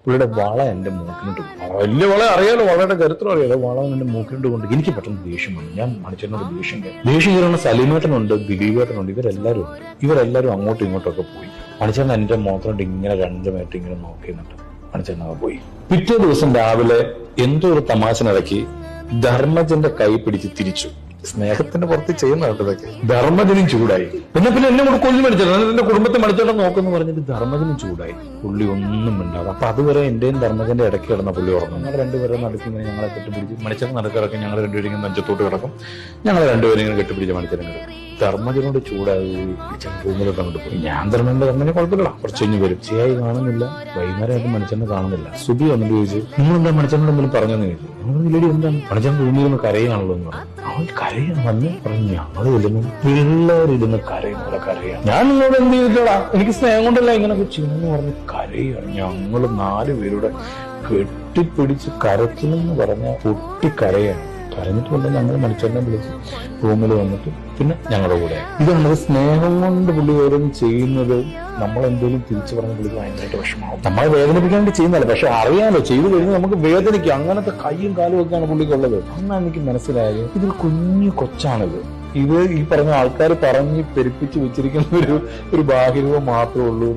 പുള്ളിയുടെ വള എന്റെ മൂക്കിനിട്ട് വലിയ വള അറിയാലോ, വളയുടെ കരുത്തരം അറിയാലോ, വള എന്റെ മൂക്കിനിട്ട് കൊണ്ട് എനിക്ക് പെട്ടെന്ന് ദേഷ്യം വന്നു. ഞാൻ മണിച്ചേട്ടനോട് ദേഷ്യം കയറുന്ന സലീമേട്ടനുണ്ട്, ദിലീപേട്ടനുണ്ട്, ഇവരെല്ലാരും അങ്ങോട്ടും ഇങ്ങോട്ടും ഒക്കെ പോയി. മണിച്ചേട്ടൻ എന്റെ മുഖത്തോട്ട് ഇങ്ങനെ 2 മിനിറ്റ് ഇങ്ങനെ നോക്കിയിട്ട് മണിച്ചേട്ടനൊക്കെ പോയി. പിറ്റേ ദിവസം രാവിലെ എന്തോ ഒരു തമാശനിടയ്ക്ക് ധർമ്മജന്റെ കൈ പിടിച്ച് തിരിച്ചു. സ്നേഹത്തിന്റെ പുറത്ത് ചെയ്യുന്ന കേട്ടതൊക്കെ. ധർമ്മജനും ചൂടായി. പിന്നെ എന്നെ കൂടെ കൊല്ലി മണിച്ചേട്ടൻ, എന്റെ കുടുംബത്തെ മണിച്ചേട്ടൻ നോക്കുന്നു പറഞ്ഞിട്ട് ധർമ്മജനും ചൂടായി. പുള്ളി ഒന്നും മിണ്ടാതെ. അപ്പൊ അതുവരെ എന്റെയും ധർമ്മജന്റെ ഇടയ്ക്ക് കിടന്ന പുള്ളി ഉറങ്ങും. ഞങ്ങൾ രണ്ടുപേരും നടുക്ക് ഇങ്ങനെ ഞങ്ങളെ കെട്ടിപ്പിടിച്ച് മണിച്ചേട്ടൻ നടക്ക് കിടക്കും, ഞങ്ങൾ രണ്ടുപേരും ഇങ്ങനെ നെഞ്ചത്തോട്ട് കിടക്കും, ഞങ്ങൾ രണ്ടുപേരും ഇങ്ങനെ കെട്ടിപ്പിടിച്ച് മണിച്ചേട്ടൻ കിടക്കും. ധർമ്മജനോട് ചൂടായി റൂമിലൊക്കെ അങ്ങോട്ട് പോയി. ഞാൻ ധർമ്മജനെ കുഴപ്പമില്ല, കുറച്ച് കഴിഞ്ഞ് വരും. ചെയ്യായി കാണുന്നില്ല. വൈകുന്നേരമായിട്ട് മണിച്ചേട്ടനെ കാണുന്നില്ല. സുബി വന്നിട്ട് ചോദിച്ചു, നിങ്ങളെന്താ മണിച്ചേട്ടൻ എന്തെങ്കിലും പറഞ്ഞെന്ന് ചോദിച്ചു. ഞങ്ങളില്ലടി എന്താണ്, മണിച്ചേട്ടൻ റൂമിൽ നിന്ന് കരയാണല്ലോ എന്ന് പറഞ്ഞു. അവൻ കരയാണ് വന്ന് പറഞ്ഞു, ഞങ്ങൾ ഇരുന്ന് പിള്ളേരിരുന്ന് കരയാണ്. ഞാൻ നിങ്ങളോട് എന്ത് ചെയ്തിട്ടാ, എനിക്ക് സ്നേഹം കൊണ്ടല്ല ഇങ്ങനൊക്കെ ചെയ്യുന്നു പറഞ്ഞ് കരയാണ്. ഞങ്ങൾ 4 പേരുടെ കെട്ടിപ്പിടിച്ച് കരച്ചിലെന്ന് പറഞ്ഞ പൊട്ടിക്കരയാണ്. കരഞ്ഞിട്ട് കൊണ്ട് ഞങ്ങൾ മണിച്ചേട്ടനെ വിളിച്ച് റൂമിൽ വന്നിട്ട് പിന്നെ ഞങ്ങളുടെ കൂടെ. ഇത് നമുക്ക് സ്നേഹം കൊണ്ട് പുള്ളി ഓരോന്നും ചെയ്യുന്നത് നമ്മളെന്തെങ്കിലും തിരിച്ചു പറഞ്ഞ പുള്ളിക്ക് ഭയങ്കരമായിട്ട് വിഷമമാവും. നമ്മളെ വേദനിപ്പിക്കാൻ വേണ്ടി ചെയ്യുന്നതല്ല, പക്ഷെ അറിയാലോ ചെയ്തു കഴിഞ്ഞാൽ നമുക്ക് വേദനിക്കും. അങ്ങനത്തെ കൈയും കാലും ഒക്കെയാണ് പുള്ളിക്കുള്ളത്. അന്നാണ് എനിക്ക് മനസ്സിലായത് ഇതൊരു കുഞ്ഞു കൊച്ചാണിത്. ഇത് ഈ പറഞ്ഞ ആൾക്കാർ പറഞ്ഞ് പെരുപ്പിച്ച് വെച്ചിരിക്കുന്ന ഒരു ബാഹ്യരൂപം മാത്രമേ ഉള്ളൂ.